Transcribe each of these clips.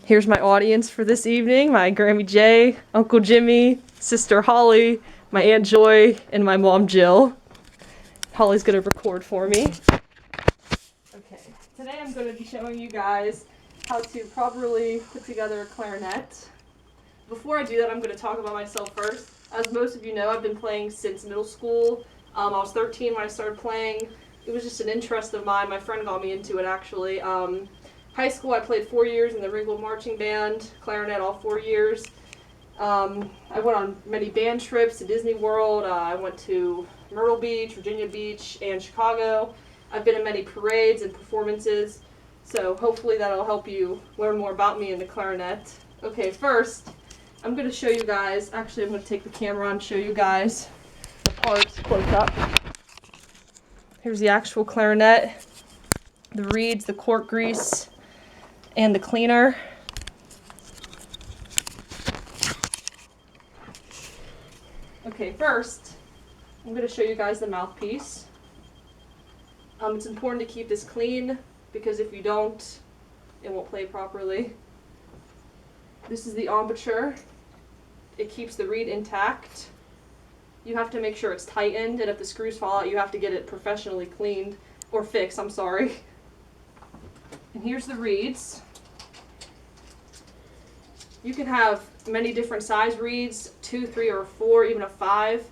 Here's my audience for this evening, my Grammy Jay, Uncle Jimmy, Sister Holly, my Aunt Joy, and my mom Jill. Holly's gonna record for me. Okay, today I'm gonna be showing you guys how to properly put together a clarinet. Before I do that, I'm gonna talk about myself first. As most of you know, I've been playing since middle school. I was 13 when I started playing. It was just an interest of mine. My friend got me into it, actually. High school, I played 4 years in the Ringgold Marching Band, clarinet all 4 years. I went on many band trips to Disney World. I went to Myrtle Beach, Virginia Beach, and Chicago. I've been in many parades and performances, so hopefully that'll help you learn more about me and the clarinet. Okay, first, I'm going to show you guys, actually I'm going to take the camera on and show you guys the parts close up. Here's the actual clarinet, the reeds, the cork grease, and the cleaner. Okay, first, I'm going to show you guys the mouthpiece. It's important to keep this clean because if you don't, it won't play properly. This is the embouchure. It keeps the reed intact. You have to make sure it's tightened, and if the screws fall out, you have to get it professionally cleaned, or fixed, I'm sorry. And here's the reeds. You can have many different size reeds, 2, 3, or 4, even a 5.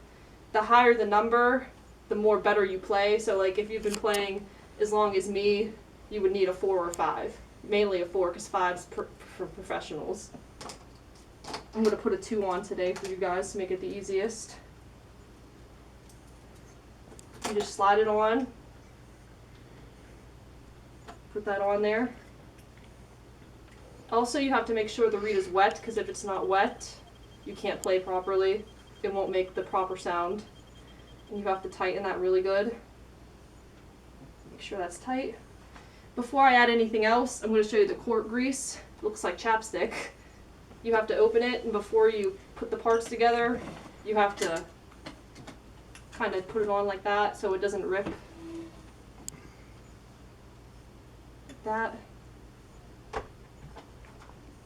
The higher the number, the more better you play. So like if you've been playing as long as me, you would need a 4 or 5. Mainly a 4 because 5's for professionals. I'm going to put a 2 on today for you guys to make it the easiest. You just slide it on. Put that on there. Also, you have to make sure the reed is wet, because if it's not wet, you can't play properly. It won't make the proper sound. And you have to tighten that really good. Make sure that's tight. Before I add anything else, I'm going to show you the cork grease. It looks like chapstick. You have to open it, and before you put the parts together, you have to kind of put it on like that so it doesn't rip. Like that.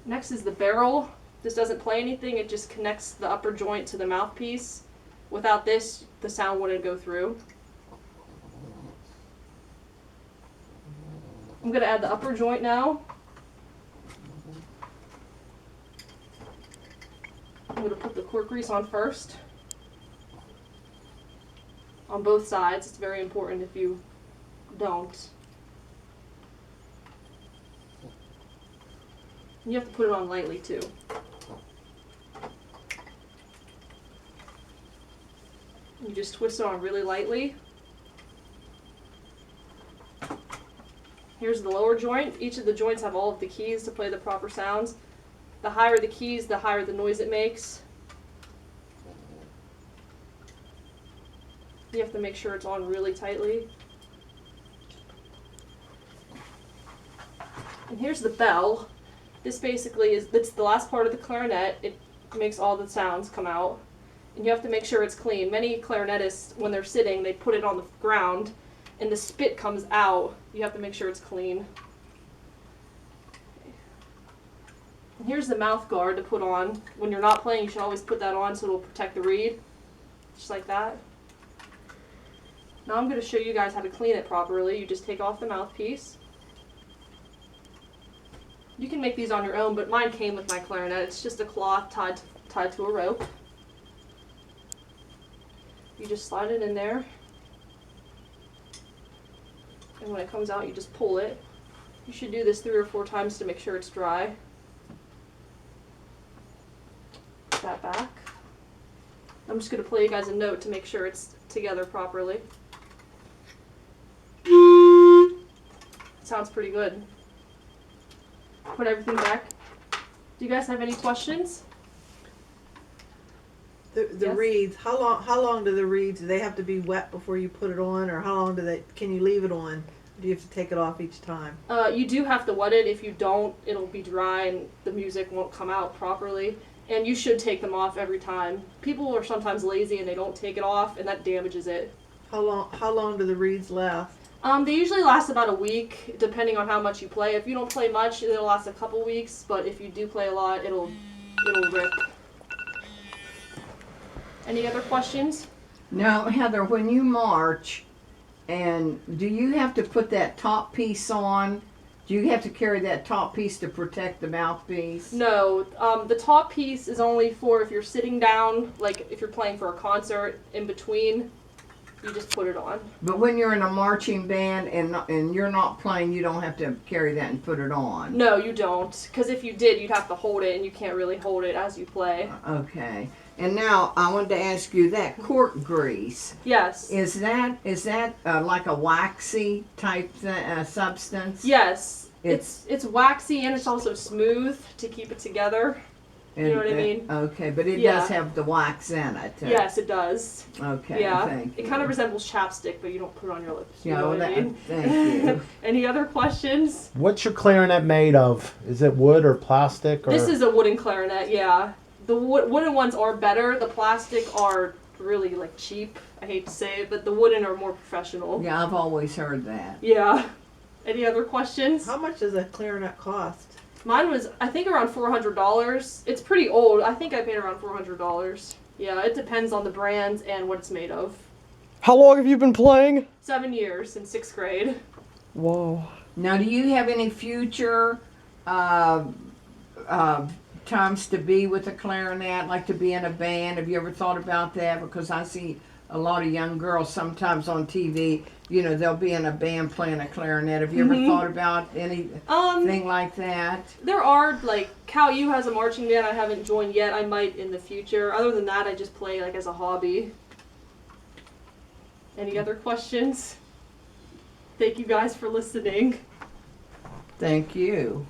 Next is the barrel. This doesn't play anything, it just connects the upper joint to the mouthpiece. Without this, the sound wouldn't go through. I'm going to add the upper joint now. I'm going to put the cork grease on first. On both sides, it's very important if you don't. You have to put it on lightly too. You just twist it on really lightly. Here's the lower joint. Each of the joints have all of the keys to play the proper sounds. The higher the keys, the higher the noise it makes. You have to make sure it's on really tightly. And here's the bell. This basically it's the last part of the clarinet. It makes all the sounds come out. And you have to make sure it's clean. Many clarinetists, when they're sitting, they put it on the ground and the spit comes out. You have to make sure it's clean. Okay. And here's the mouth guard to put on. When you're not playing, you should always put that on so it'll protect the reed. Just like that. Now I'm going to show you guys how to clean it properly. You just take off the mouthpiece. You can make these on your own, but mine came with my clarinet. It's just a cloth tied to a rope. You just slide it in there. And when it comes out, you just pull it. You should do this 3 or 4 times to make sure it's dry. Put that back. I'm just going to play you guys a note to make sure it's together properly. It sounds pretty good. Put everything back. Do you guys have any questions? The Yes? reeds. How long do the reeds? Do they have to be wet before you put it on, or how long can you leave it on? Do you have to take it off each time? You do have to wet it. If you don't, it'll be dry and the music won't come out properly. And you should take them off every time. People are sometimes lazy and they don't take it off, and that damages it. How long do the reeds last? They usually last about a week, depending on how much you play. If you don't play much, it'll last a couple weeks, but if you do play a lot, it'll rip. Any other questions? Now, Heather, when you march, and do you have to put that top piece on? Do you have to carry that top piece to protect the mouthpiece? No, the top piece is only for if you're sitting down, like if you're playing for a concert in between, you just put it on. But when you're in a marching band and you're not playing, you don't have to carry that and put it on. No, you don't, because if you did, you'd have to hold it, and you can't really hold it as you play. Okay. And now I wanted to ask you that cork grease. Yes. Is that like a waxy type substance? Yes. It's waxy and it's also smooth to keep it together. You know what I mean? Okay, but it Yeah. does have the wax in it. Yes, it does. Okay. Yeah. Thank you. It kind of resembles chapstick, but you don't put it on your lips. You Yeah, know well, what I mean? thank you. Any other questions? What's your clarinet made of? Is it wood or plastic? Or This is a wooden clarinet, yeah. The wooden ones are better. The plastic are really like cheap. I hate to say it, but the wooden are more professional. Yeah, I've always heard that. Yeah. Any other questions? How much does a clarinet cost? Mine was, I think, around $400. It's pretty old. I think I paid around $400. Yeah, it depends on the brand and what it's made of. How long have you been playing? 7 years in 6th grade. Whoa. Now, do you have any future times to be with a clarinet, like to be in a band? Have you ever thought about that? Because I see a lot of young girls sometimes on TV, you know, they'll be in a band playing a clarinet. Have you ever thought about anything like that? There are, like, Cal U has a marching band I haven't joined yet. I might in the future. Other than that, I just play, like, as a hobby. Any other questions? Thank you guys for listening. Thank you.